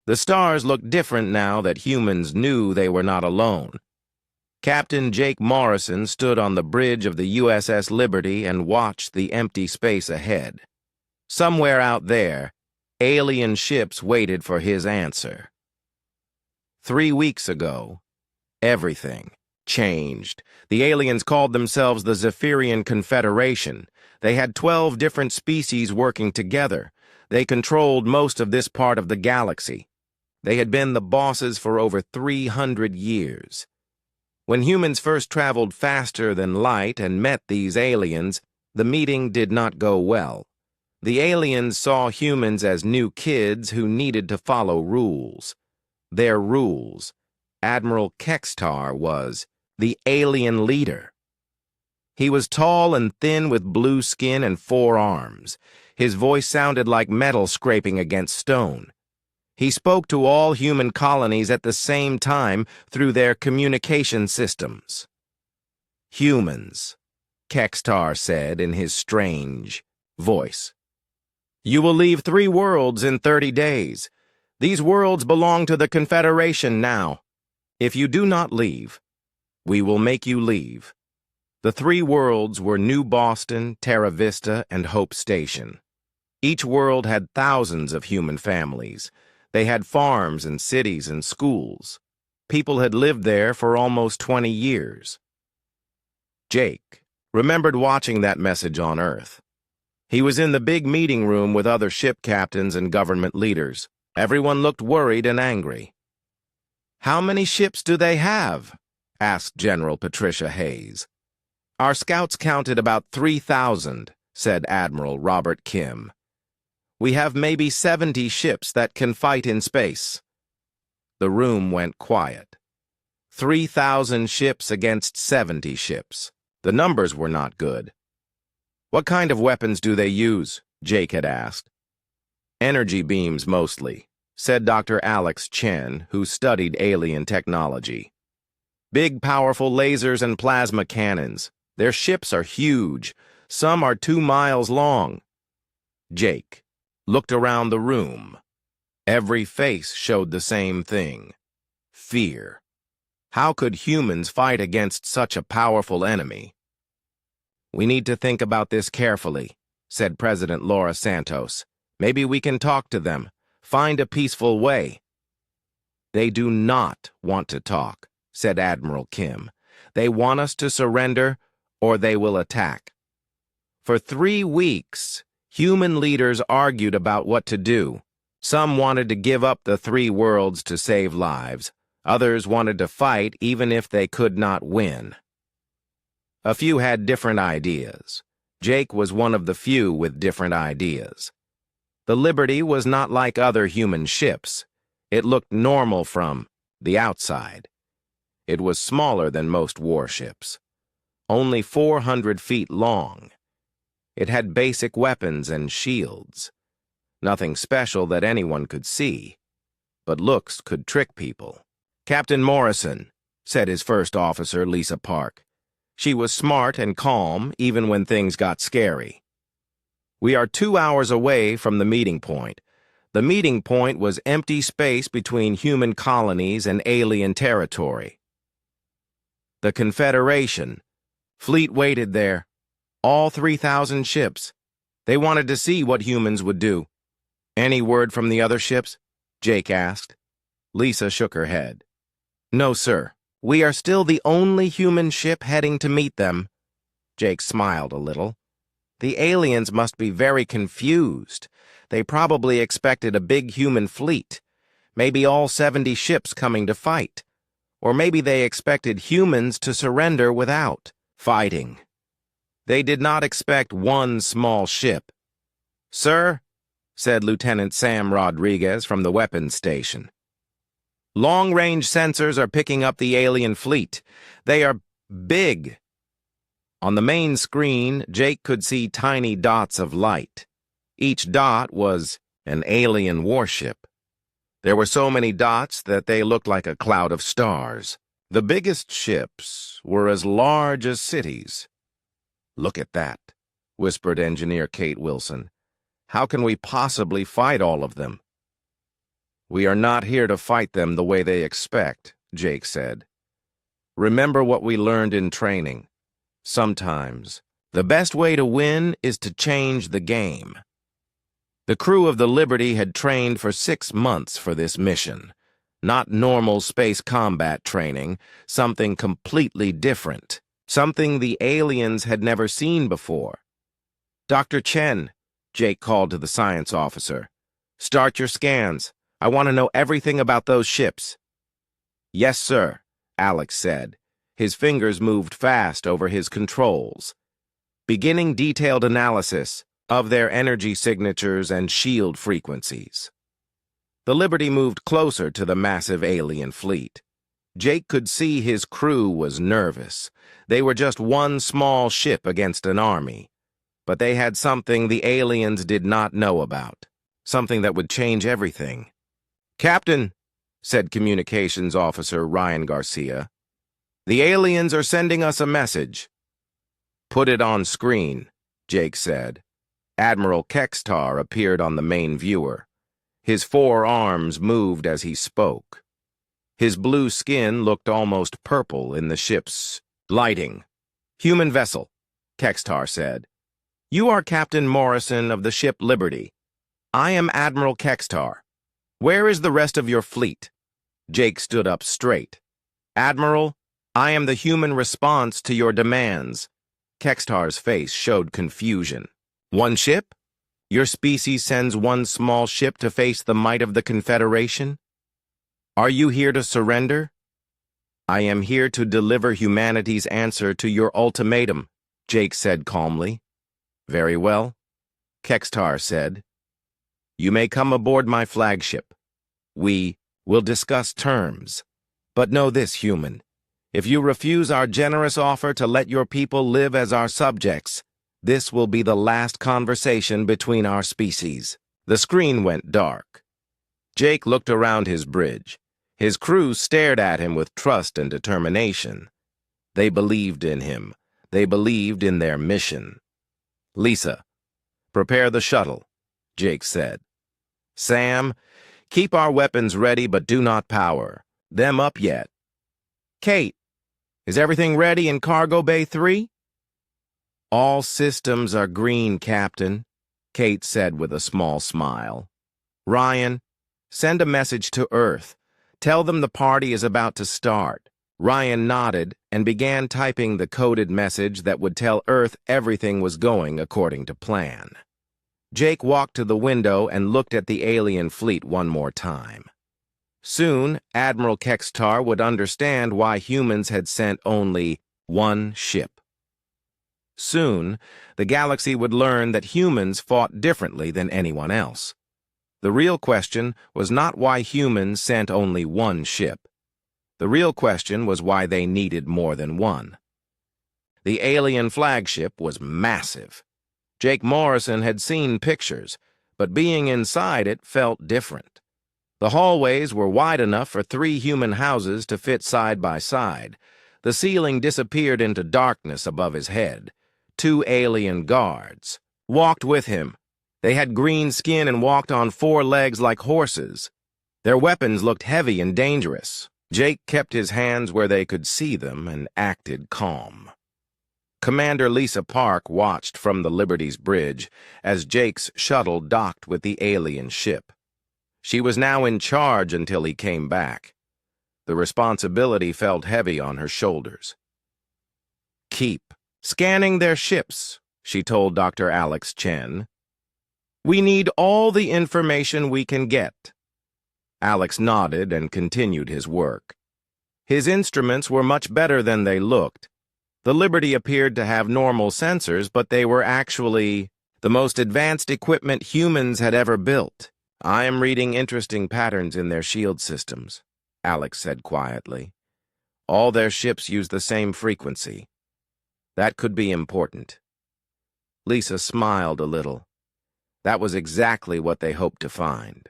The stars looked different now that humans knew they were not alone. Captain Jake Morrison stood on the bridge of the USS Liberty and watched the empty space ahead. Somewhere out there, alien ships waited for his answer. 3 weeks ago, everything changed. The aliens called themselves the Zephyrian Confederation. They had 12 different species working together. They controlled most of this part of the galaxy. They had been the bosses for over 300 years. When humans first traveled faster than light and met these aliens, the meeting did not go well. The aliens saw humans as new kids who needed to follow rules. Their rules. Admiral Kextar was the alien leader. He was tall and thin with blue skin and 4 arms. His voice sounded like metal scraping against stone. He spoke to all human colonies at the same time through their communication systems. Humans, Kextar said in his strange voice. You will leave 3 worlds in 30 days. These worlds belong to the Confederation now. If you do not leave, we will make you leave. The 3 worlds were New Boston, Terra Vista, and Hope Station. Each world had thousands of human families. They had farms and cities and schools. People had lived there for almost 20 years. Jake remembered watching that message on Earth. He was in the big meeting room with other ship captains and government leaders. Everyone looked worried and angry. How many ships do they have? Asked General Patricia Hayes. Our scouts counted about 3,000, said Admiral Robert Kim. We have maybe 70 ships that can fight in space. The room went quiet. 3,000 ships against 70 ships. The numbers were not good. What kind of weapons do they use? Jake had asked. Energy beams mostly, said Dr. Alex Chen, who studied alien technology. Big, powerful lasers and plasma cannons. Their ships are huge. Some are 2 miles long. Jake looked around the room. Every face showed the same thing. Fear. How could humans fight against such a powerful enemy? We need to think about this carefully, said President Laura Santos. Maybe we can talk to them, find a peaceful way. They do not want to talk, said Admiral Kim. They want us to surrender or they will attack. For 3 weeks, human leaders argued about what to do. Some wanted to give up the 3 worlds to save lives. Others wanted to fight even if they could not win. A few had different ideas. Jake was one of the few with different ideas. The Liberty was not like other human ships. It looked normal from the outside. It was smaller than most warships, only 400 feet long. It had basic weapons and shields. Nothing special that anyone could see, but looks could trick people. Captain Morrison, said his first officer, Lisa Park. She was smart and calm even when things got scary. We are 2 hours away from the meeting point. The meeting point was empty space between human colonies and alien territory. The Confederation. Fleet waited there. All 3,000 ships. They wanted to see what humans would do. Any word from the other ships? Jake asked. Lisa shook her head. No, sir. We are still the only human ship heading to meet them. Jake smiled a little. The aliens must be very confused. They probably expected a big human fleet. Maybe all 70 ships coming to fight. Or maybe they expected humans to surrender without fighting. They did not expect 1 small ship. Sir, said Lieutenant Sam Rodriguez from the weapons station. Long-range sensors are picking up the alien fleet. They are big. On the main screen, Jake could see tiny dots of light. Each dot was an alien warship. There were so many dots that they looked like a cloud of stars. The biggest ships were as large as cities. Look at that, whispered Engineer Kate Wilson. How can we possibly fight all of them? "We are not here to fight them the way they expect," Jake said. "Remember what we learned in training. Sometimes, the best way to win is to change the game." The crew of the Liberty had trained for 6 months for this mission. Not normal space combat training, something completely different. Something the aliens had never seen before. "Dr. Chen," Jake called to the science officer. "Start your scans. I want to know everything about those ships." "Yes, sir," Alex said. His fingers moved fast over his controls. "Beginning detailed analysis of their energy signatures and shield frequencies." The Liberty moved closer to the massive alien fleet. Jake could see his crew was nervous. They were just one small ship against an army. But they had something the aliens did not know about. Something that would change everything. "Captain," said Communications Officer Ryan Garcia, "the aliens are sending us a message." "Put it on screen," Jake said. Admiral Kextar appeared on the main viewer. His 4 arms moved as he spoke. His blue skin looked almost purple in the ship's lighting. "Human vessel," Kextar said. "You are Captain Morrison of the ship Liberty. I am Admiral Kextar. Where is the rest of your fleet?" Jake stood up straight. "Admiral, I am the human response to your demands." Kextar's face showed confusion. "One ship? Your species sends one small ship to face the might of the Confederation? Are you here to surrender?" "I am here to deliver humanity's answer to your ultimatum," Jake said calmly. "Very well," Kextar said. "You may come aboard my flagship. We will discuss terms. But know this, human. If you refuse our generous offer to let your people live as our subjects, this will be the last conversation between our species." The screen went dark. Jake looked around his bridge. His crew stared at him with trust and determination. They believed in him. They believed in their mission. "Lisa, prepare the shuttle," Jake said. "Sam, keep our weapons ready but do not power them up yet. Kate, is everything ready in Cargo Bay 3? "All systems are green, Captain," Kate said with a small smile. "Ryan, send a message to Earth. Tell them the party is about to start." Ryan nodded and began typing the coded message that would tell Earth everything was going according to plan. Jake walked to the window and looked at the alien fleet one more time. Soon, Admiral Kextar would understand why humans had sent only one ship. Soon, the galaxy would learn that humans fought differently than anyone else. The real question was not why humans sent only one ship. The real question was why they needed more than one. The alien flagship was massive. Jake Morrison had seen pictures, but being inside it felt different. The hallways were wide enough for 3 human houses to fit side by side. The ceiling disappeared into darkness above his head. 2 alien guards walked with him. They had green skin and walked on 4 legs like horses. Their weapons looked heavy and dangerous. Jake kept his hands where they could see them and acted calm. Commander Lisa Park watched from the Liberty's bridge as Jake's shuttle docked with the alien ship. She was now in charge until he came back. The responsibility felt heavy on her shoulders. "Keep scanning their ships," she told Dr. Alex Chen. "We need all the information we can get." Alex nodded and continued his work. His instruments were much better than they looked. The Liberty appeared to have normal sensors, but they were actually the most advanced equipment humans had ever built. "I am reading interesting patterns in their shield systems," Alex said quietly. "All their ships use the same frequency. That could be important." Lisa smiled a little. That was exactly what they hoped to find.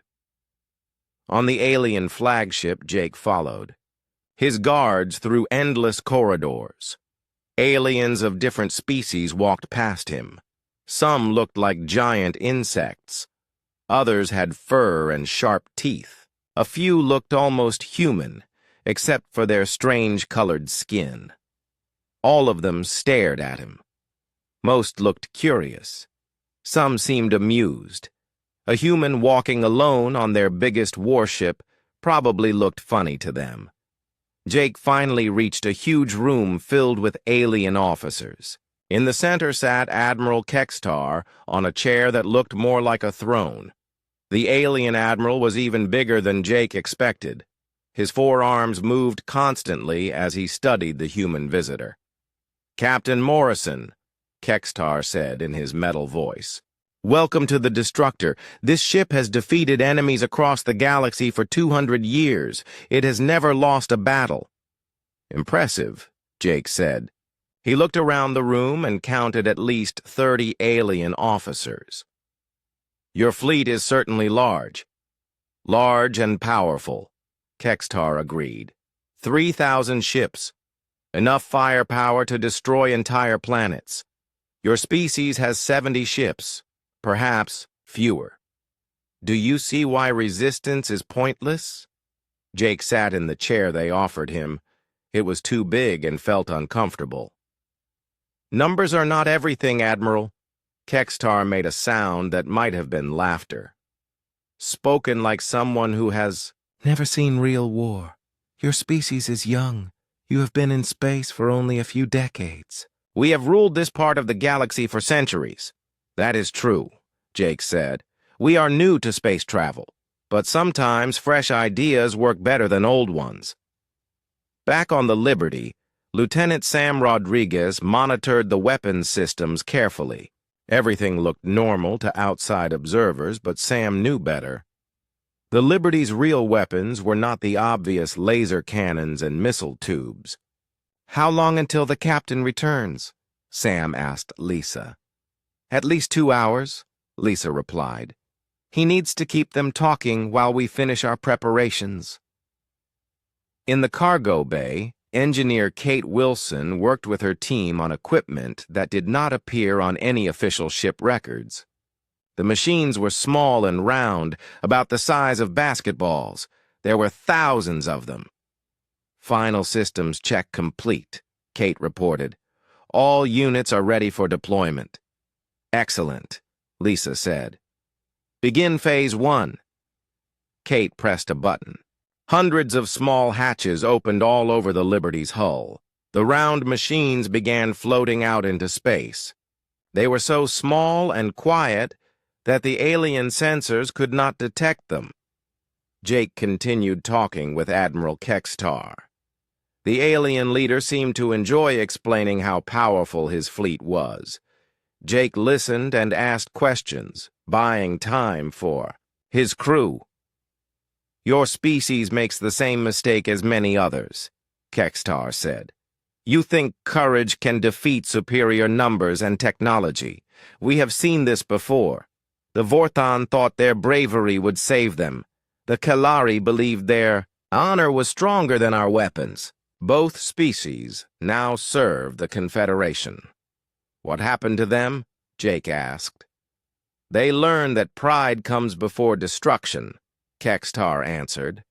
On the alien flagship, Jake followed. His guards through endless corridors. Aliens of different species walked past him. Some looked like giant insects. Others had fur and sharp teeth. A few looked almost human, except for their strange-colored skin. All of them stared at him. Most looked curious. Some seemed amused. A human walking alone on their biggest warship probably looked funny to them. Jake finally reached a huge room filled with alien officers. In the center sat Admiral Kextar on a chair that looked more like a throne. The alien admiral was even bigger than Jake expected. His forearms moved constantly as he studied the human visitor. "Captain Morrison," Kextar said in his metal voice. "Welcome to the Destructor. This ship has defeated enemies across the galaxy for 200 years. It has never lost a battle." "Impressive," Jake said. He looked around the room and counted at least 30 alien officers. "Your fleet is certainly large." "Large and powerful," Kextar agreed. 3,000 ships. Enough firepower to destroy entire planets. Your species has 70 ships, perhaps fewer. Do you see why resistance is pointless?" Jake sat in the chair they offered him. It was too big and felt uncomfortable. "Numbers are not everything, Admiral." Kextar made a sound that might have been laughter. Spoken like someone who has never seen real war. "Your species is young. You have been in space for only a few decades." "We have ruled this part of the galaxy for centuries." "That is true," Jake said. "We are new to space travel, but sometimes fresh ideas work better than old ones." Back on the Liberty, Lieutenant Sam Rodriguez monitored the weapons systems carefully. Everything looked normal to outside observers, but Sam knew better. The Liberty's real weapons were not the obvious laser cannons and missile tubes. "How long until the captain returns?" Sam asked Lisa. "At least 2 hours," Lisa replied. "He needs to keep them talking while we finish our preparations." In the cargo bay, engineer Kate Wilson worked with her team on equipment that did not appear on any official ship records. The machines were small and round, about the size of basketballs. There were thousands of them. "Final systems check complete," Kate reported. "All units are ready for deployment." "Excellent," Lisa said. "Begin Phase 1. Kate pressed a button. Hundreds of small hatches opened all over the Liberty's hull. The round machines began floating out into space. They were so small and quiet that the alien sensors could not detect them. Jake continued talking with Admiral Kextar. The alien leader seemed to enjoy explaining how powerful his fleet was. Jake listened and asked questions, buying time for his crew. "Your species makes the same mistake as many others," Kextar said. "You think courage can defeat superior numbers and technology. We have seen this before. The Vorthon thought their bravery would save them. The Kalari believed their honor was stronger than our weapons. Both species now serve the Confederation." "What happened to them?" Jake asked. "They learned that pride comes before destruction," Kextar answered.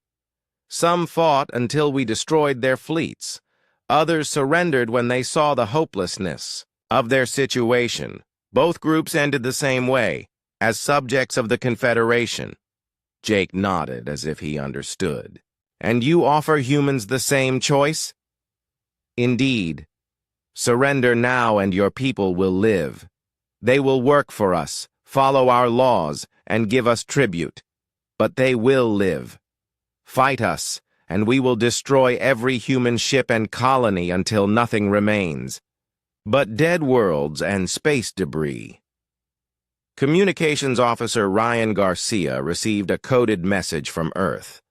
"Some fought until we destroyed their fleets. Others surrendered when they saw the hopelessness of their situation. Both groups ended the same way, as subjects of the Confederation." Jake nodded as if he understood. "And you offer humans the same choice?" "Indeed. Surrender now and your people will live. They will work for us, follow our laws, and give us tribute. But they will live. Fight us, and we will destroy every human ship and colony until nothing remains but dead worlds and space debris." Communications Officer Ryan Garcia received a coded message from Earth.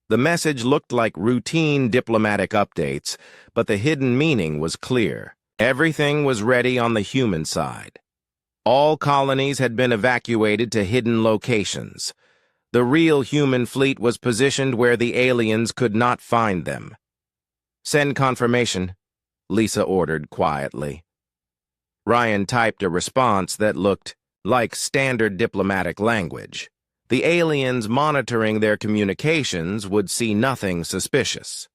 The message looked like routine diplomatic updates, but the hidden meaning was clear. Everything was ready on the human side. All colonies had been evacuated to hidden locations. The real human fleet was positioned where the aliens could not find them. "Send confirmation," Lisa ordered quietly. Ryan typed a response that looked like standard diplomatic language. The aliens monitoring their communications would see nothing suspicious.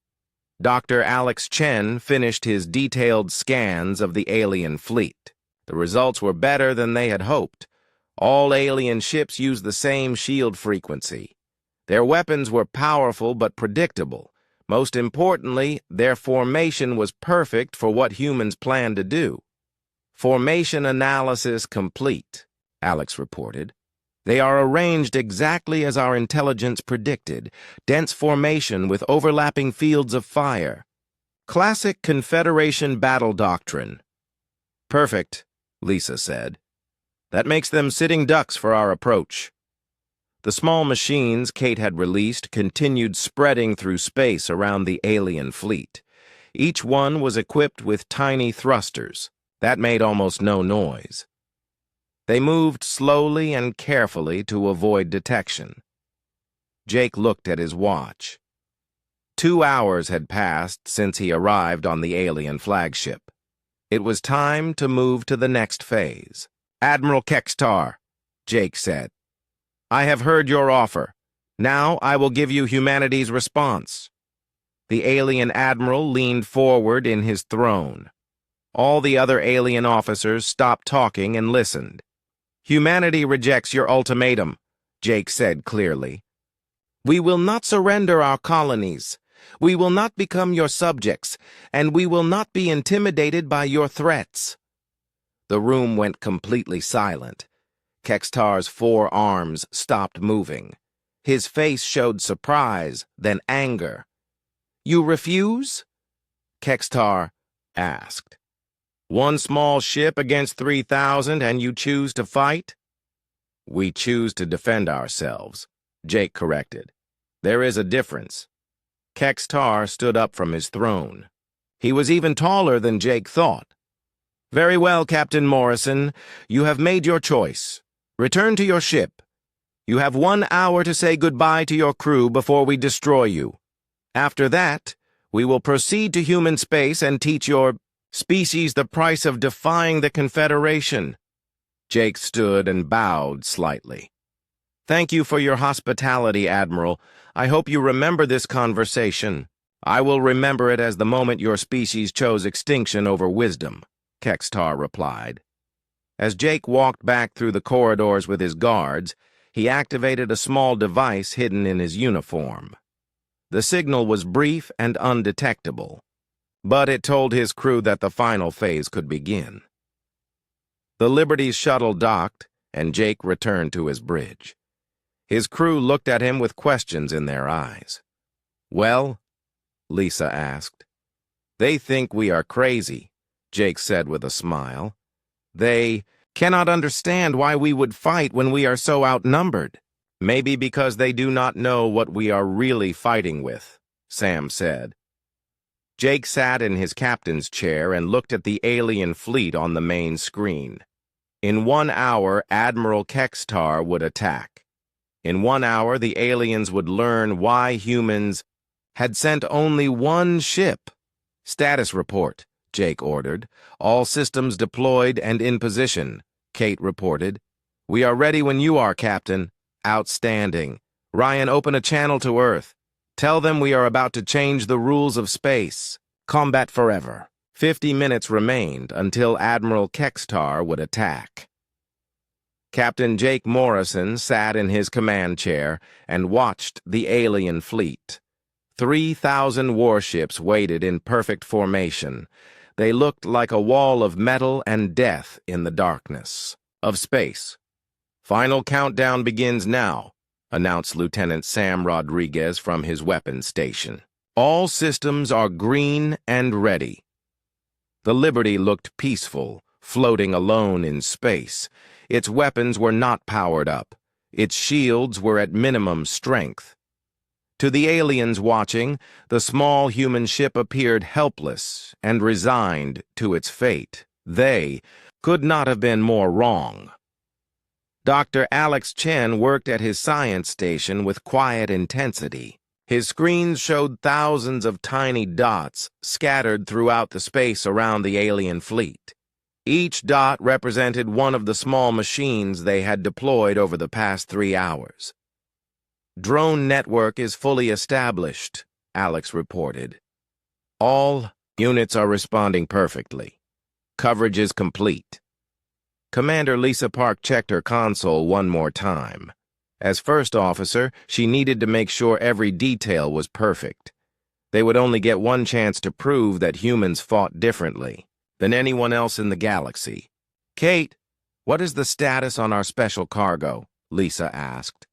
Dr. Alex Chen finished his detailed scans of the alien fleet. The results were better than they had hoped. All alien ships used the same shield frequency. Their weapons were powerful but predictable. Most importantly, their formation was perfect for what humans planned to do. "Formation analysis complete," Alex reported. "They are arranged exactly as our intelligence predicted, dense formation with overlapping fields of fire. Classic Confederation battle doctrine." "Perfect," Lisa said. "That makes them sitting ducks for our approach." The small machines Kate had released continued spreading through space around the alien fleet. Each one was equipped with tiny thrusters that made almost no noise. They moved slowly and carefully to avoid detection. Jake looked at his watch. 2 hours had passed since he arrived on the alien flagship. It was time to move to the next phase. "Admiral Kextar," Jake said, "I have heard your offer. Now I will give you humanity's response." The alien admiral leaned forward in his throne. All the other alien officers stopped talking and listened. "Humanity rejects your ultimatum," Jake said clearly. "We will not surrender our colonies. We will not become your subjects, and we will not be intimidated by your threats." The room went completely silent. Kextar's 4 arms stopped moving. His face showed surprise, then anger. "You refuse?" Kextar asked. "One small ship against 3,000 and you choose to fight?" "We choose to defend ourselves," Jake corrected. "There is a difference." Kextar stood up from his throne. He was even taller than Jake thought. "Very well, Captain Morrison. You have made your choice. Return to your ship. You have 1 hour to say goodbye to your crew before we destroy you. After that, we will proceed to human space and teach your species the price of defying the Confederation." Jake stood and bowed slightly. "Thank you for your hospitality, Admiral. I hope you remember this conversation." "I will remember it as the moment your species chose extinction over wisdom," Kextar replied. As Jake walked back through the corridors with his guards, he activated a small device hidden in his uniform. The signal was brief and undetectable, but it told his crew that the final phase could begin. The Liberty's shuttle docked, and Jake returned to his bridge. His crew looked at him with questions in their eyes. "Well?" Lisa asked. "They think we are crazy," Jake said with a smile. "They cannot understand why we would fight when we are so outnumbered." "Maybe because they do not know what we are really fighting with," Sam said. Jake sat in his captain's chair and looked at the alien fleet on the main screen. In 1 hour, Admiral Kextar would attack. In 1 hour, the aliens would learn why humans had sent only 1 ship. "Status report," Jake ordered. "All systems deployed and in position," Kate reported. "We are ready when you are, Captain." "Outstanding. Ryan, open a channel to Earth. Tell them we are about to change the rules of space. Combat forever." 50 minutes remained until Admiral Kextar would attack. Captain Jake Morrison sat in his command chair and watched the alien fleet. 3,000 warships waited in perfect formation. They looked like a wall of metal and death in the darkness of space. "Final countdown begins now," announced Lieutenant Sam Rodriguez from his weapons station. "All systems are green and ready." The Liberty looked peaceful, floating alone in space. Its weapons were not powered up. Its shields were at minimum strength. To the aliens watching, the small human ship appeared helpless and resigned to its fate. They could not have been more wrong. Dr. Alex Chen worked at his science station with quiet intensity. His screens showed thousands of tiny dots scattered throughout the space around the alien fleet. Each dot represented one of the small machines they had deployed over the past 3 hours. Drone network is fully established, Alex reported. All units are responding perfectly. Coverage is complete. Commander Lisa Park checked her console one more time. As first officer, she needed to make sure every detail was perfect. They would only get one chance to prove that humans fought differently than anyone else in the galaxy. Kate, what is the status on our special cargo? Lisa asked.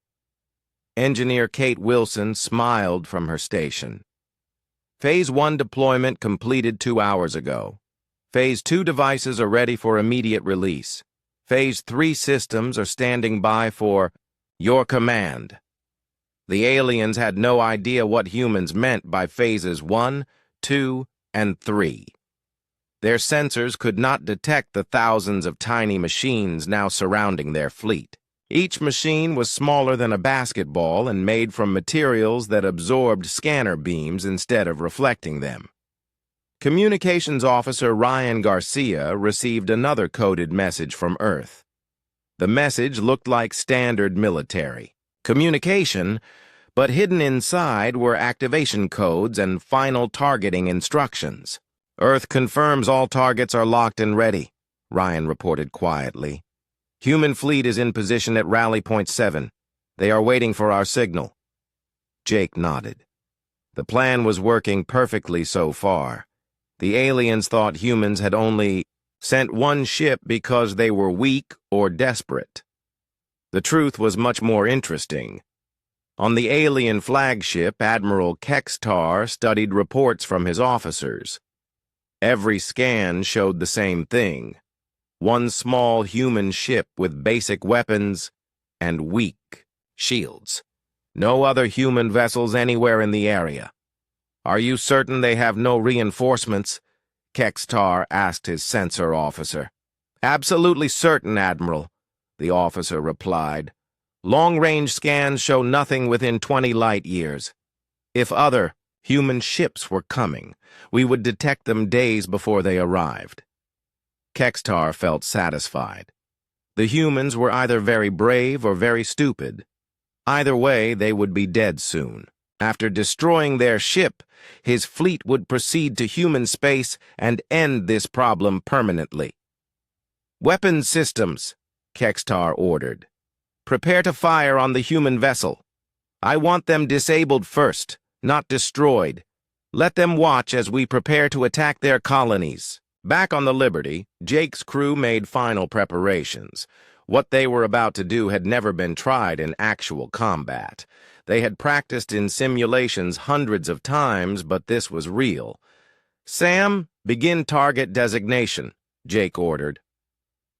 Engineer Kate Wilson smiled from her station. Phase 1 deployment completed 2 hours ago. Phase 2 devices are ready for immediate release. Phase 3 systems are standing by for your command. The aliens had no idea what humans meant by phases 1, 2, and 3. Their sensors could not detect the thousands of tiny machines now surrounding their fleet. Each machine was smaller than a basketball and made from materials that absorbed scanner beams instead of reflecting them. Communications Officer Ryan Garcia received another coded message from Earth. The message looked like standard military communication, but hidden inside were activation codes and final targeting instructions. Earth confirms all targets are locked and ready, Ryan reported quietly. Human fleet is in position at Rally Point 7. They are waiting for our signal. Jake nodded. The plan was working perfectly so far. The aliens thought humans had only sent one ship because they were weak or desperate. The truth was much more interesting. On the alien flagship, Admiral Kextar studied reports from his officers. Every scan showed the same thing. One small human ship with basic weapons and weak shields. No other human vessels anywhere in the area. Are you certain they have no reinforcements? Kextar asked his sensor officer. Absolutely certain, Admiral, the officer replied. Long-range scans show nothing within 20 light years. If other human ships were coming, we would detect them days before they arrived. Kextar felt satisfied. The humans were either very brave or very stupid. Either way, they would be dead soon. After destroying their ship, his fleet would proceed to human space and end this problem permanently. Weapons systems, Kextar ordered. Prepare to fire on the human vessel. I want them disabled first, not destroyed. Let them watch as we prepare to attack their colonies. Back on the Liberty, Jake's crew made final preparations. What they were about to do had never been tried in actual combat. They had practiced in simulations hundreds of times, but this was real. Sam, begin target designation, Jake ordered.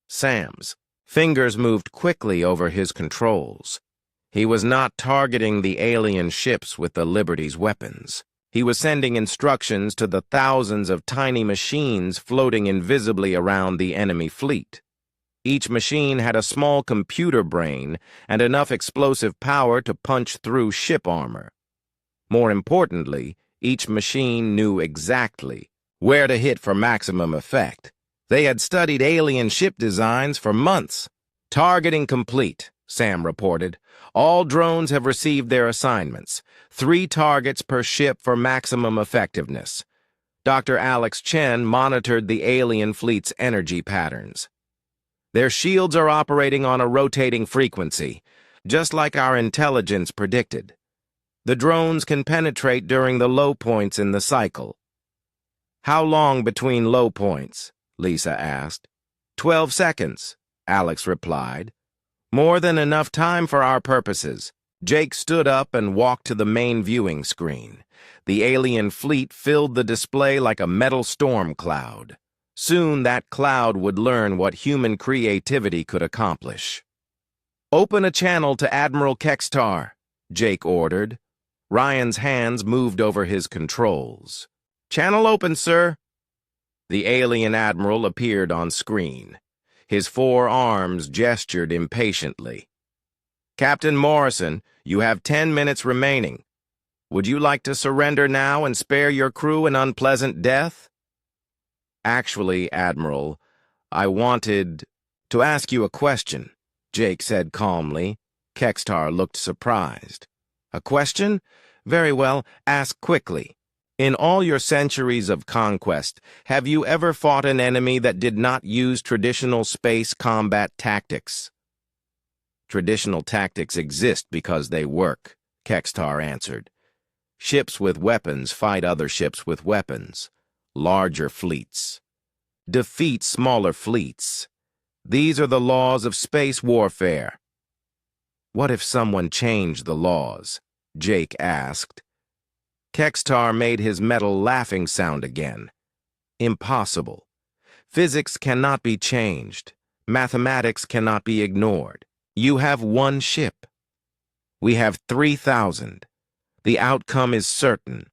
Sam's fingers moved quickly over his controls. He was not targeting the alien ships with the Liberty's weapons. He was sending instructions to the thousands of tiny machines floating invisibly around the enemy fleet. Each machine had a small computer brain and enough explosive power to punch through ship armor. More importantly, each machine knew exactly where to hit for maximum effect. They had studied alien ship designs for months. Targeting complete, Sam reported. All drones have received their assignments. 3 targets per ship for maximum effectiveness. Dr. Alex Chen monitored the alien fleet's energy patterns. Their shields are operating on a rotating frequency, just like our intelligence predicted. The drones can penetrate during the low points in the cycle. How long between low points? Lisa asked. 12 seconds, Alex replied. More than enough time for our purposes. Jake stood up and walked to the main viewing screen. The alien fleet filled the display like a metal storm cloud. Soon that cloud would learn what human creativity could accomplish. Open a channel to Admiral Kextar, Jake ordered. Ryan's hands moved over his controls. Channel open, sir. The alien admiral appeared on screen. His 4 arms gestured impatiently. Captain Morrison, you have 10 minutes remaining. Would you like to surrender now and spare your crew an unpleasant death? Actually, Admiral, I wanted to ask you a question, Jake said calmly. Kextar looked surprised. A question? Very well, ask quickly. In all your centuries of conquest, have you ever fought an enemy that did not use traditional space combat tactics? Traditional tactics exist because they work, Kextar answered. Ships with weapons fight other ships with weapons. Larger fleets. Defeat smaller fleets. These are the laws of space warfare. What if someone changed the laws? Jake asked. Kextar made his metal laughing sound again. Impossible. Physics cannot be changed. Mathematics cannot be ignored. You have one ship. We have 3,000. The outcome is certain.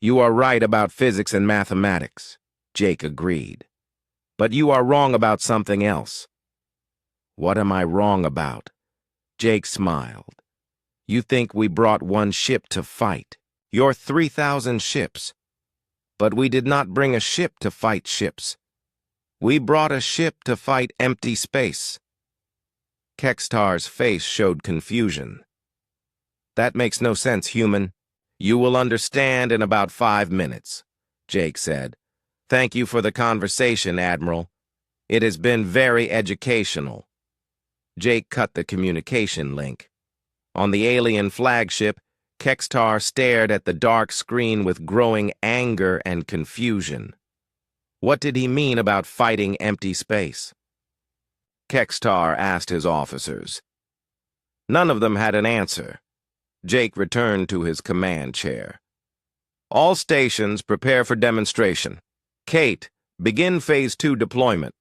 You are right about physics and mathematics, Jake agreed. But you are wrong about something else. What am I wrong about? Jake smiled. You think we brought one ship to fight. Your 3,000 ships. But we did not bring a ship to fight ships. We brought a ship to fight empty space. Kextar's face showed confusion. That makes no sense, human. You will understand in about 5 minutes, Jake said. Thank you for the conversation, Admiral. It has been very educational. Jake cut the communication link. On the alien flagship, Kextar stared at the dark screen with growing anger and confusion. What did he mean about fighting empty space? Kextar asked his officers. None of them had an answer. Jake returned to his command chair. All stations prepare for demonstration. Kate, begin Phase 2 deployment.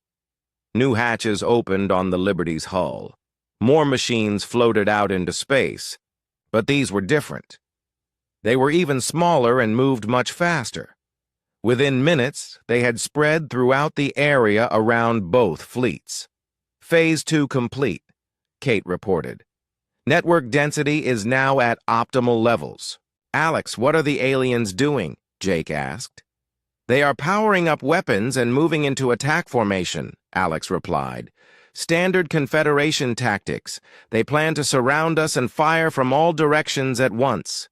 New hatches opened on the Liberty's hull. More machines floated out into space, but these were different. They were even smaller and moved much faster. Within minutes, they had spread throughout the area around both fleets. Phase 2 complete, Kate reported. Network density is now at optimal levels. Alex, what are the aliens doing? Jake asked. They are powering up weapons and moving into attack formation, Alex replied. Standard Confederation tactics. They plan to surround us and fire from all directions at once.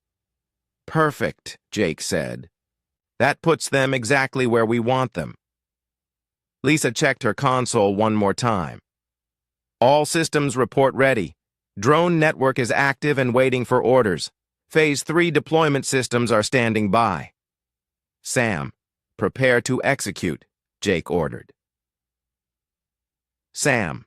Perfect, Jake said. That puts them exactly where we want them. Lisa checked her console one more time. All systems report ready. Drone network is active and waiting for orders. Phase 3 deployment systems are standing by. Sam, prepare to execute, Jake ordered. Sam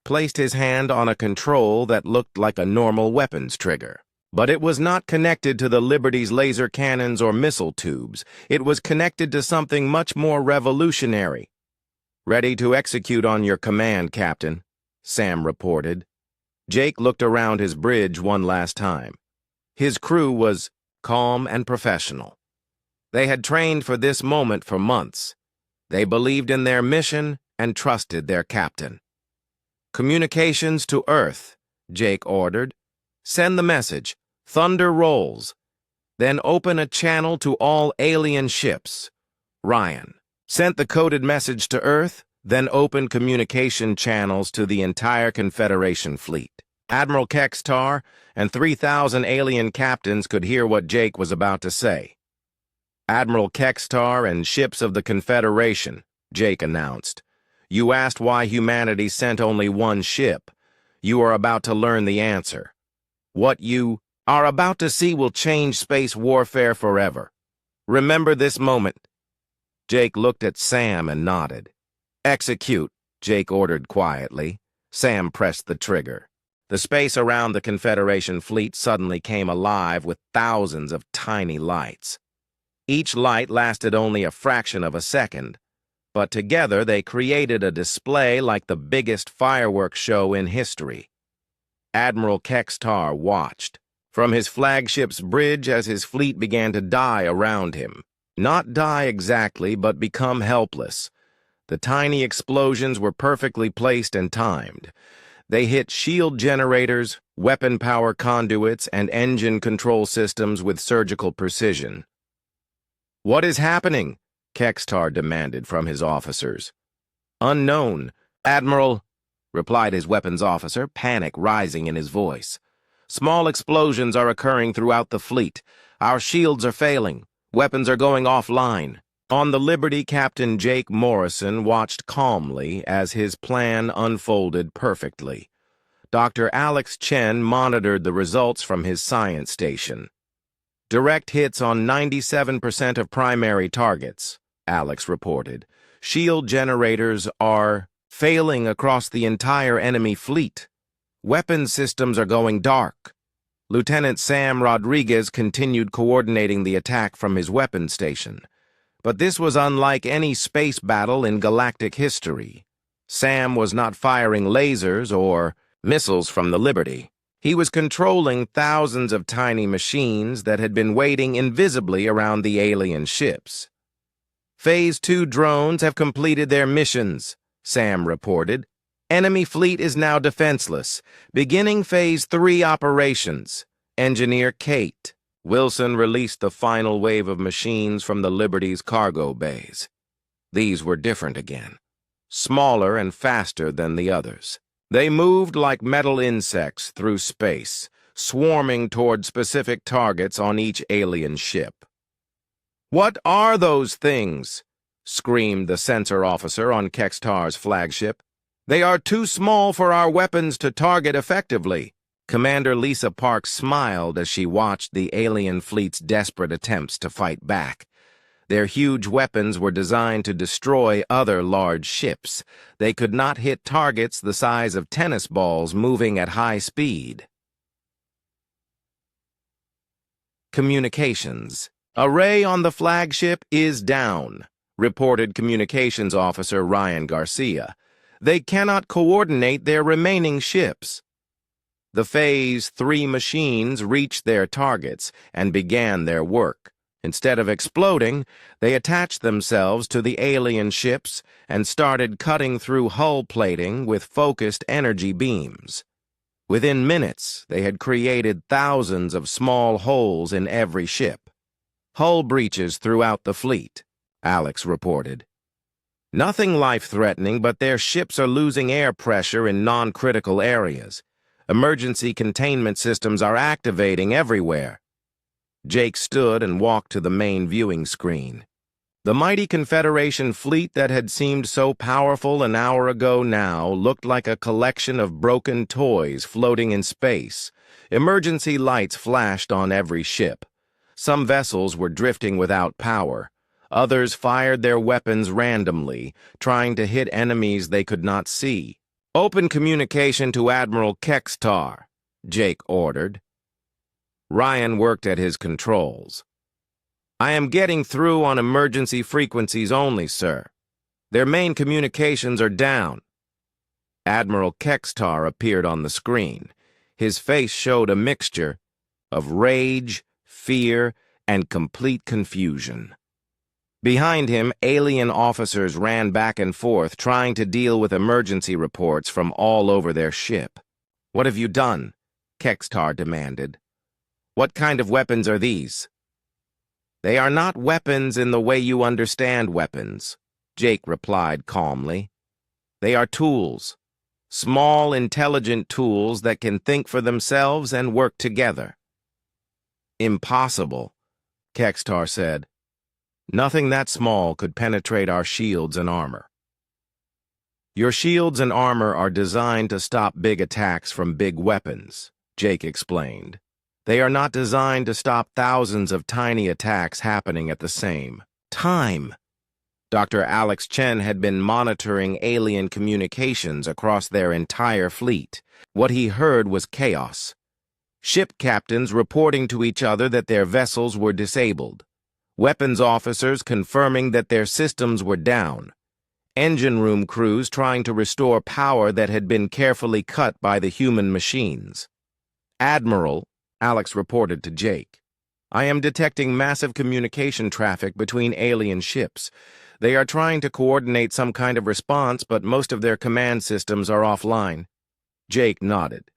placed his hand on a control that looked like a normal weapons trigger. But it was not connected to the Liberty's laser cannons or missile tubes. It was connected to something much more revolutionary. Ready to execute on your command, Captain, Sam reported. Jake looked around his bridge one last time. His crew was calm and professional. They had trained for this moment for months. They believed in their mission and trusted their captain. Communications to Earth, Jake ordered. Send the message. Thunder rolls. Then open a channel to all alien ships. Ryan sent the coded message to Earth, then opened communication channels to the entire Confederation fleet. Admiral Kextar and 3,000 alien captains could hear what Jake was about to say. Admiral Kextar and ships of the Confederation, Jake announced. You asked why humanity sent only one ship. You are about to learn the answer. What you are about to see will change space warfare forever. Remember this moment. Jake looked at Sam and nodded. Execute, Jake ordered quietly. Sam pressed the trigger. The space around the Confederation fleet suddenly came alive with thousands of tiny lights. Each light lasted only a fraction of a second, but together they created a display like the biggest fireworks show in history. Admiral Kextar watched from his flagship's bridge as his fleet began to die around him. Not die exactly, but become helpless. The tiny explosions were perfectly placed and timed. They hit shield generators, weapon power conduits, and engine control systems with surgical precision. What is happening? Kextar demanded from his officers. Unknown, Admiral, replied his weapons officer, panic rising in his voice. Small explosions are occurring throughout the fleet. Our shields are failing. Weapons are going offline. On the Liberty, Captain Jake Morrison watched calmly as his plan unfolded perfectly. Dr. Alex Chen monitored the results from his science station. Direct hits on 97% of primary targets, Alex reported. Shield generators are failing across the entire enemy fleet. Weapon systems are going dark. Lieutenant Sam Rodriguez continued coordinating the attack from his weapon station. But this was unlike any space battle in galactic history. Sam was not firing lasers or missiles from the Liberty. He was controlling thousands of tiny machines that had been waiting invisibly around the alien ships. Phase 2 drones have completed their missions, Sam reported. Enemy fleet is now defenseless. Beginning Phase 3 operations. Engineer Kate. Wilson released the final wave of machines from the Liberty's cargo bays. These were different again. Smaller and faster than the others. They moved like metal insects through space, swarming toward specific targets on each alien ship. "What are those things?" screamed the sensor officer on Kextar's flagship. "They are too small for our weapons to target effectively." Commander Lisa Parks smiled as she watched the alien fleet's desperate attempts to fight back. Their huge weapons were designed to destroy other large ships. They could not hit targets the size of tennis balls moving at high speed. Communications. "Array on the flagship is down," reported Communications Officer Ryan Garcia. "They cannot coordinate their remaining ships." The Phase 3 machines reached their targets and began their work. Instead of exploding, they attached themselves to the alien ships and started cutting through hull plating with focused energy beams. Within minutes, they had created thousands of small holes in every ship. "Hull breaches throughout the fleet," Alex reported. "Nothing life-threatening, but their ships are losing air pressure in non-critical areas. Emergency containment systems are activating everywhere." Jake stood and walked to the main viewing screen. The mighty Confederation fleet that had seemed so powerful an hour ago now looked like a collection of broken toys floating in space. Emergency lights flashed on every ship. Some vessels were drifting without power. Others fired their weapons randomly, trying to hit enemies they could not see. "Open communication to Admiral Kextar," Jake ordered. Ryan worked at his controls. "I am getting through on emergency frequencies only, sir. Their main communications are down." Admiral Kextar appeared on the screen. His face showed a mixture of rage, fear, and complete confusion. Behind him, alien officers ran back and forth, trying to deal with emergency reports from all over their ship. "What have you done?" Kextar demanded. "What kind of weapons are these?" "They are not weapons in the way you understand weapons," Jake replied calmly. "They are tools. Small, intelligent tools that can think for themselves and work together." "Impossible," Kextar said. "Nothing that small could penetrate our shields and armor." "Your shields and armor are designed to stop big attacks from big weapons," Jake explained. "They are not designed to stop thousands of tiny attacks happening at the same time." Dr. Alex Chen had been monitoring alien communications across their entire fleet. What he heard was chaos. Ship captains reporting to each other that their vessels were disabled. Weapons officers confirming that their systems were down. Engine room crews trying to restore power that had been carefully cut by the human machines. "Admiral," Alex reported to Jake, "I am detecting massive communication traffic between alien ships. They are trying to coordinate some kind of response, but most of their command systems are offline." Jake nodded.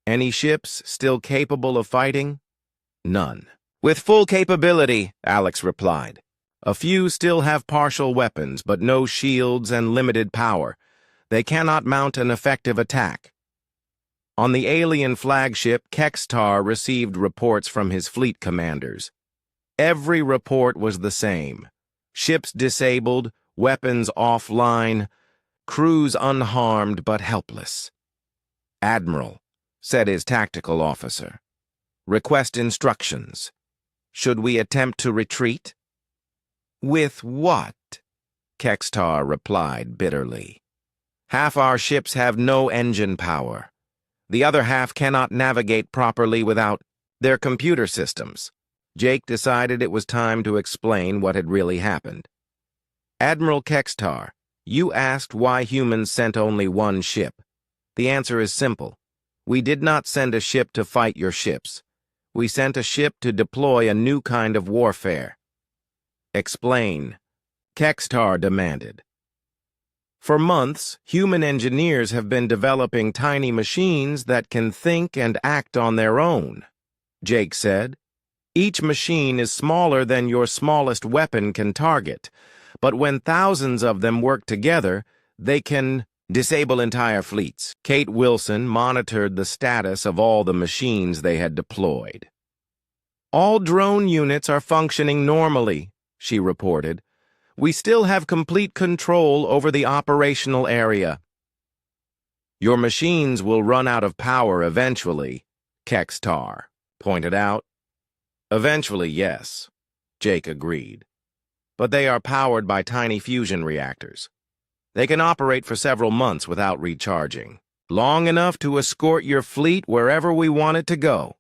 "Any ships still capable of fighting?" "None." "With full capability," Alex replied. "A few still have partial weapons, but no shields and limited power. They cannot mount an effective attack." On the alien flagship, Kextar received reports from his fleet commanders. Every report was the same. Ships disabled, weapons offline, crews unharmed but helpless. "Admiral," said his tactical officer, "request instructions. Should we attempt to retreat?" "With what?" Kextar replied bitterly. "Half our ships have no engine power. The other half cannot navigate properly without their computer systems." Jake decided it was time to explain what had really happened. "Admiral Kextar, you asked why humans sent only one ship. The answer is simple. We did not send a ship to fight your ships. We sent a ship to deploy a new kind of warfare." "Explain," Kextar demanded. "For months, human engineers have been developing tiny machines that can think and act on their own," Jake said. "Each machine is smaller than your smallest weapon can target, but when thousands of them work together, they can disable entire fleets." Kate Wilson monitored the status of all the machines they had deployed. "All drone units are functioning normally," she reported. "We still have complete control over the operational area." "Your machines will run out of power eventually," Kextar pointed out. "Eventually, yes," Jake agreed. "But they are powered by tiny fusion reactors. They can operate for several months without recharging, long enough to escort your fleet wherever we want it to go."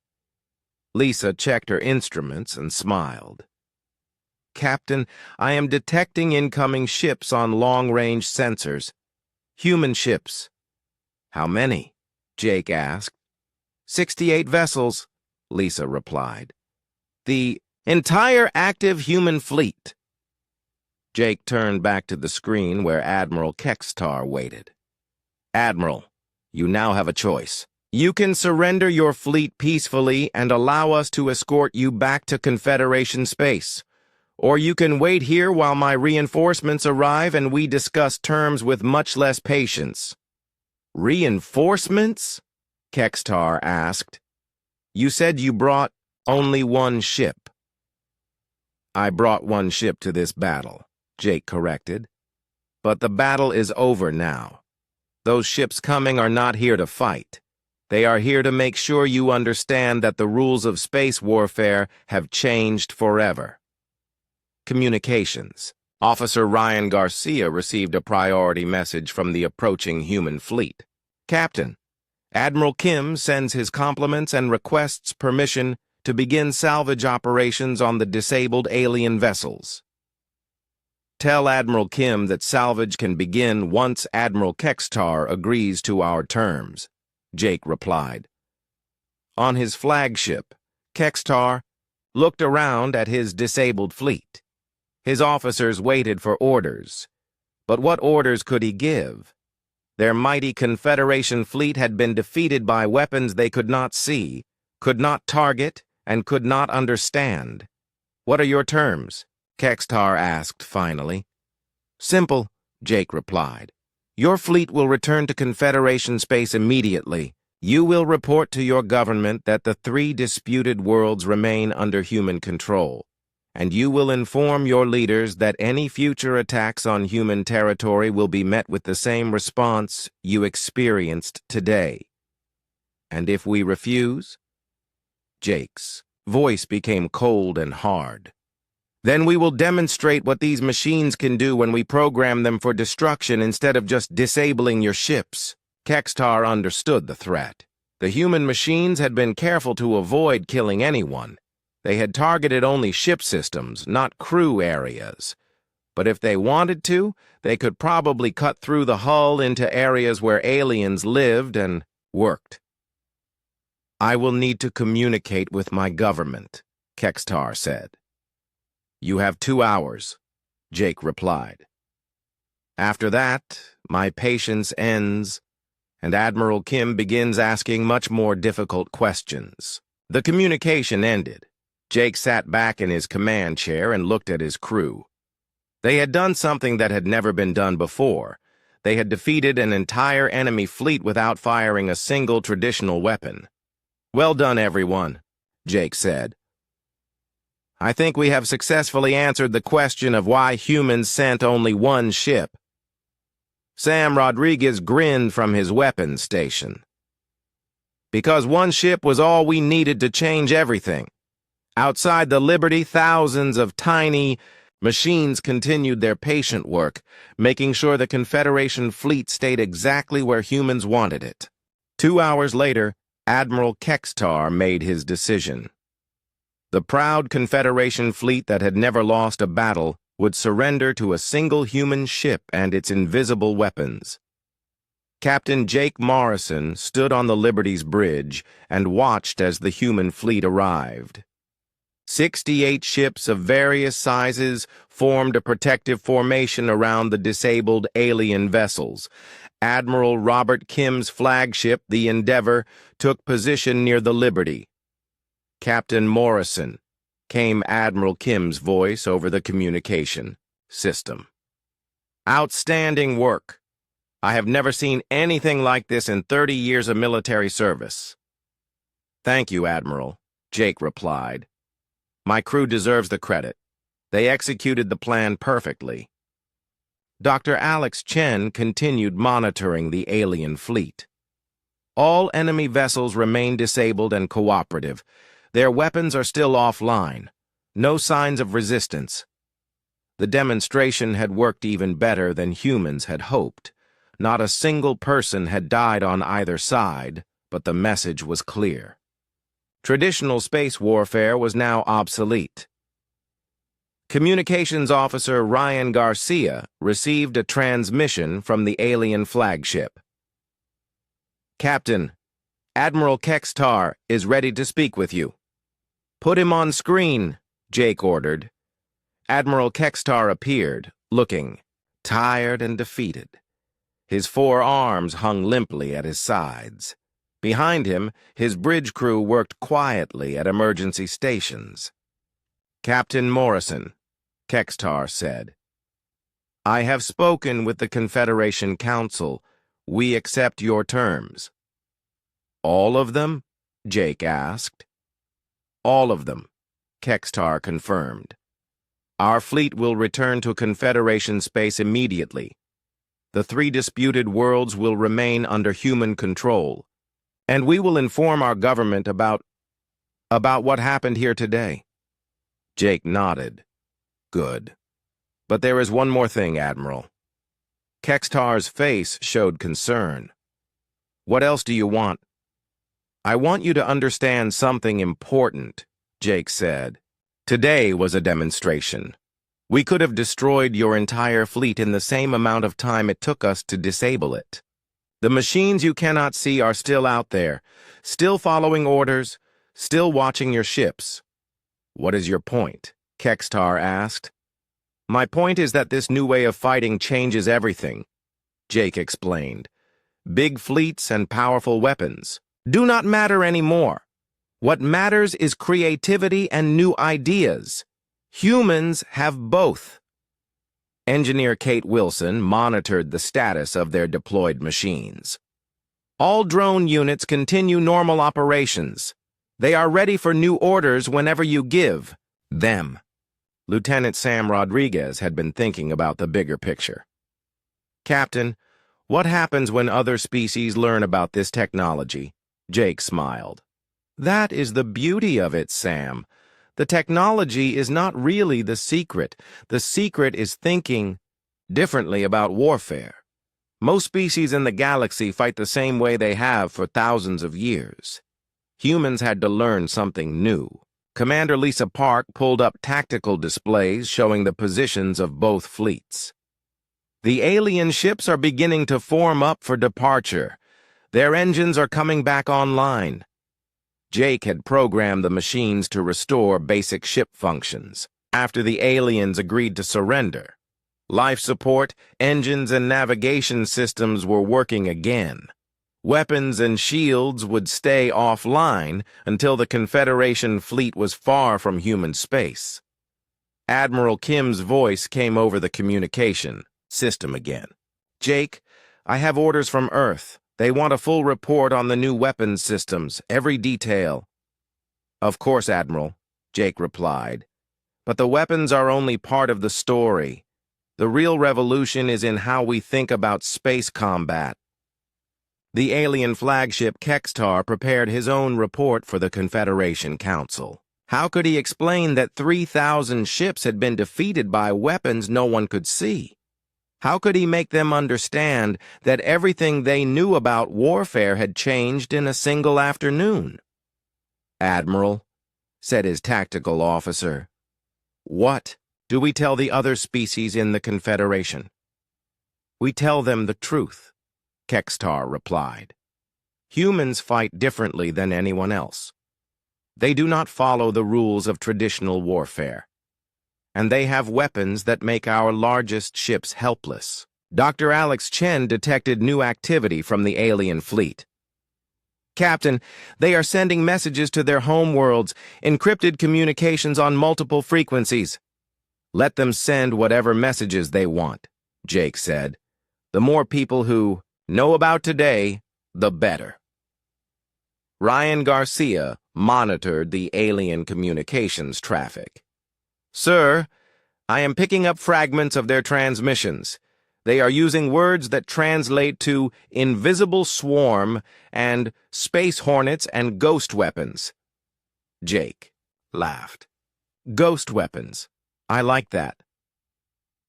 Lisa checked her instruments and smiled. "Captain, I am detecting incoming ships on long-range sensors. Human ships." "How many?" Jake asked. 68 vessels," Lisa replied. "The entire active human fleet." Jake turned back to the screen where Admiral Kextar waited. "Admiral, you now have a choice. You can surrender your fleet peacefully and allow us to escort you back to Confederation space. Or you can wait here while my reinforcements arrive and we discuss terms with much less patience." "Reinforcements?" Kextar asked. "You said you brought only one ship." "I brought one ship to this battle," Jake corrected. "But the battle is over now. Those ships coming are not here to fight. They are here to make sure you understand that the rules of space warfare have changed forever." Communications. Officer Ryan Garcia received a priority message from the approaching human fleet. "Captain, Admiral Kim sends his compliments and requests permission to begin salvage operations on the disabled alien vessels." "Tell Admiral Kim that salvage can begin once Admiral Kextar agrees to our terms," Jake replied. On his flagship, Kextar looked around at his disabled fleet. His officers waited for orders. But what orders could he give? Their mighty Confederation fleet had been defeated by weapons they could not see, could not target, and could not understand. "What are your terms?" Kextar asked finally. "Simple," Jake replied. "Your fleet will return to Confederation space immediately. You will report to your government that the 3 disputed worlds remain under human control, and you will inform your leaders that any future attacks on human territory will be met with the same response you experienced today. And if we refuse?" Jake's voice became cold and hard. "Then we will demonstrate what these machines can do when we program them for destruction instead of just disabling your ships." Kextar understood the threat. The human machines had been careful to avoid killing anyone. They had targeted only ship systems, not crew areas. But if they wanted to, they could probably cut through the hull into areas where aliens lived and worked. "I will need to communicate with my government," Kextar said. "You have 2 hours," Jake replied. "After that, my patience ends, and Admiral Kim begins asking much more difficult questions." The communication ended. Jake sat back in his command chair and looked at his crew. They had done something that had never been done before. They had defeated an entire enemy fleet without firing a single traditional weapon. "Well done, everyone," Jake said. "I think we have successfully answered the question of why humans sent only one ship." Sam Rodriguez grinned from his weapons station. "Because one ship was all we needed to change everything. Outside the Liberty, thousands of tiny machines continued their patient work, making sure the Confederation fleet stayed exactly where humans wanted it." 2 hours later, Admiral Kextar made his decision. The proud Confederation fleet that had never lost a battle would surrender to a single human ship and its invisible weapons. Captain Jake Morrison stood on the Liberty's bridge and watched as the human fleet arrived. 68 ships of various sizes formed a protective formation around the disabled alien vessels. Admiral Robert Kim's flagship, the Endeavour, took position near the Liberty. "Captain Morrison," came Admiral Kim's voice over the communication system. "Outstanding work. I have never seen anything like this in 30 years of military service." "Thank you, Admiral," Jake replied. "My crew deserves the credit. They executed the plan perfectly." Dr. Alex Chen continued monitoring the alien fleet. All enemy vessels remain disabled and cooperative. Their weapons are still offline. No signs of resistance. The demonstration had worked even better than humans had hoped. Not a single person had died on either side, but the message was clear. Traditional space warfare was now obsolete. Communications Officer Ryan Garcia received a transmission from the alien flagship. "Captain, Admiral Kextar is ready to speak with you." "Put him on screen," Jake ordered. Admiral Kextar appeared, looking tired and defeated. His 4 arms hung limply at his sides. Behind him, his bridge crew worked quietly at emergency stations. "Captain Morrison," Kextar said, "I have spoken with the Confederation Council. We accept your terms." "All of them?" Jake asked. "All of them," Kextar confirmed. "Our fleet will return to Confederation space immediately. The 3 disputed worlds will remain under human control, and we will inform our government about what happened here today." Jake nodded. "Good. But there is one more thing, Admiral." Kextar's face showed concern. "What else do you want?" "I want you to understand something important," Jake said. "Today was a demonstration. We could have destroyed your entire fleet in the same amount of time it took us to disable it. The machines you cannot see are still out there, still following orders, still watching your ships." "What is your point?" Kextar asked. "My point is that this new way of fighting changes everything," Jake explained. "Big fleets and powerful weapons do not matter anymore. What matters is creativity and new ideas. Humans have both." Engineer Kate Wilson monitored the status of their deployed machines. "All drone units continue normal operations. They are ready for new orders whenever you give them." Lieutenant Sam Rodriguez had been thinking about the bigger picture. "Captain, what happens when other species learn about this technology?" Jake smiled. "That is the beauty of it, Sam. The technology is not really the secret. The secret is thinking differently about warfare. Most species in the galaxy fight the same way they have for thousands of years. Humans had to learn something new." Commander Lisa Park pulled up tactical displays showing the positions of both fleets. "The alien ships are beginning to form up for departure. Their engines are coming back online." Jake had programmed the machines to restore basic ship functions after the aliens agreed to surrender. Life support, engines, and navigation systems were working again. Weapons and shields would stay offline until the Confederation fleet was far from human space. Admiral Kim's voice came over the communication system again. "Jake, I have orders from Earth. They want a full report on the new weapons systems, every detail. Of course, Admiral, Jake replied. But the weapons are only part of the story. The real revolution is in how we think about space combat. The alien flagship Kextar prepared his own report for the Confederation Council. How could he explain that 3,000 ships had been defeated by weapons no one could see? How could he make them understand that everything they knew about warfare had changed in a single afternoon? Admiral, said his tactical officer, what do we tell the other species in the Confederation? We tell them the truth, Kextar replied. Humans fight differently than anyone else. They do not follow the rules of traditional warfare. And they have weapons that make our largest ships helpless. Dr. Alex Chen detected new activity from the alien fleet. Captain, they are sending messages to their homeworlds, encrypted communications on multiple frequencies. Let them send whatever messages they want, Jake said. The more people who know about today, the better. Ryan Garcia monitored the alien communications traffic. Sir, I am picking up fragments of their transmissions. They are using words that translate to invisible swarm and space hornets and ghost weapons. Jake laughed. Ghost weapons. I like that.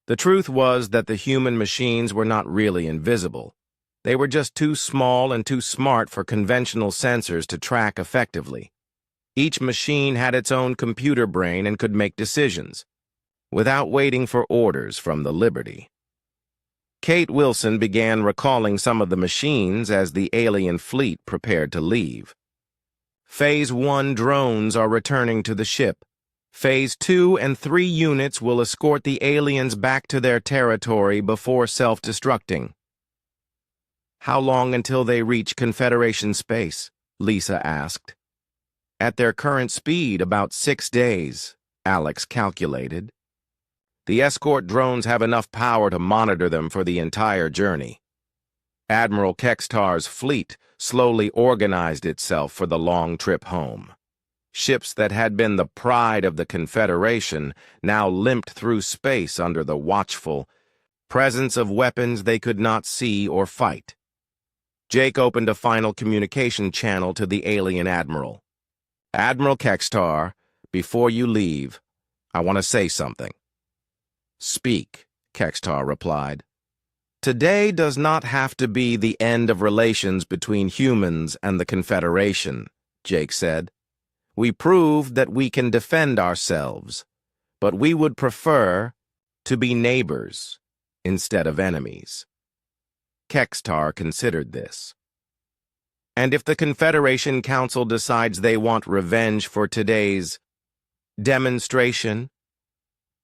The truth was that the human machines were not really invisible. They were just too small and too smart for conventional sensors to track effectively. Each machine had its own computer brain and could make decisions, without waiting for orders from the Liberty. Kate Wilson began recalling some of the machines as the alien fleet prepared to leave. Phase 1 drones are returning to the ship. Phase 2 and 3 units will escort the aliens back to their territory before self-destructing. How long until they reach Confederation space? Lisa asked. At their current speed, about 6 days, Alex calculated. The escort drones have enough power to monitor them for the entire journey. Admiral Kextar's fleet slowly organized itself for the long trip home. Ships that had been the pride of the Confederation now limped through space under the watchful presence of weapons they could not see or fight. Jake opened a final communication channel to the alien admiral. Admiral Kextar, before you leave, I want to say something. Speak, Kextar replied. Today does not have to be the end of relations between humans and the Confederation, Jake said. We proved that we can defend ourselves, but we would prefer to be neighbors instead of enemies. Kextar considered this. And if the Confederation Council decides they want revenge for today's demonstration,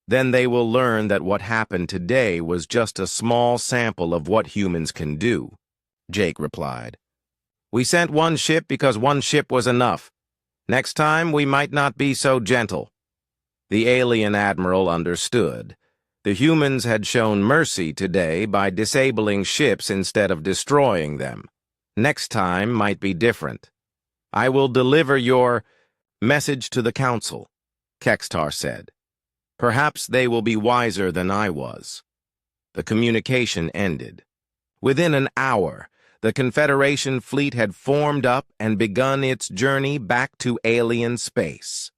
then they will learn that what happened today was just a small sample of what humans can do, Jake replied. We sent one ship because one ship was enough. Next time, we might not be so gentle. The alien admiral understood. The humans had shown mercy today by disabling ships instead of destroying them. Next time might be different. I will deliver your message to the Council, Kextar said. Perhaps they will be wiser than I was. The communication ended. Within an hour, the Confederation fleet had formed up and begun its journey back to alien space.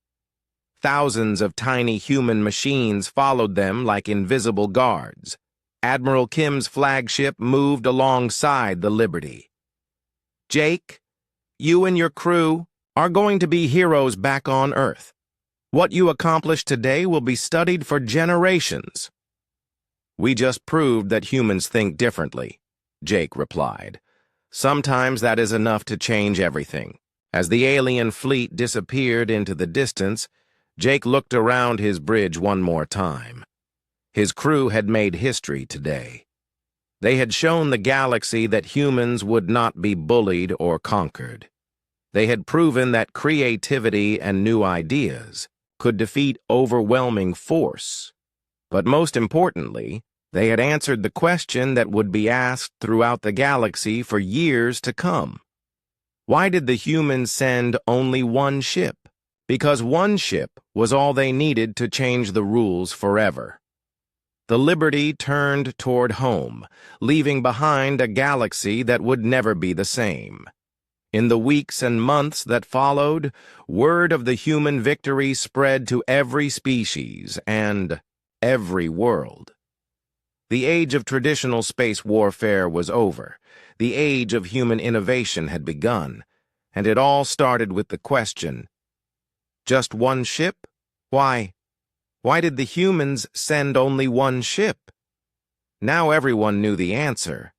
Thousands of tiny human machines followed them like invisible guards. Admiral Kim's flagship moved alongside the Liberty. Jake, you and your crew are going to be heroes back on Earth. What you accomplished today will be studied for generations. We just proved that humans think differently, Jake replied. Sometimes that is enough to change everything. As the alien fleet disappeared into the distance, Jake looked around his bridge one more time. His crew had made history today. They had shown the galaxy that humans would not be bullied or conquered. They had proven that creativity and new ideas could defeat overwhelming force. But most importantly, They had answered the question that would be asked throughout the galaxy for years to come. Why did the humans send only one ship? Because one ship was all they needed to change the rules forever. The Liberty turned toward home, leaving behind a galaxy that would never be the same. In the weeks and months that followed, word of the human victory spread to every species and every world. The age of traditional space warfare was over. The age of human innovation had begun, and it all started with the question, just one ship? Why did the humans send only one ship? Now everyone knew the answer.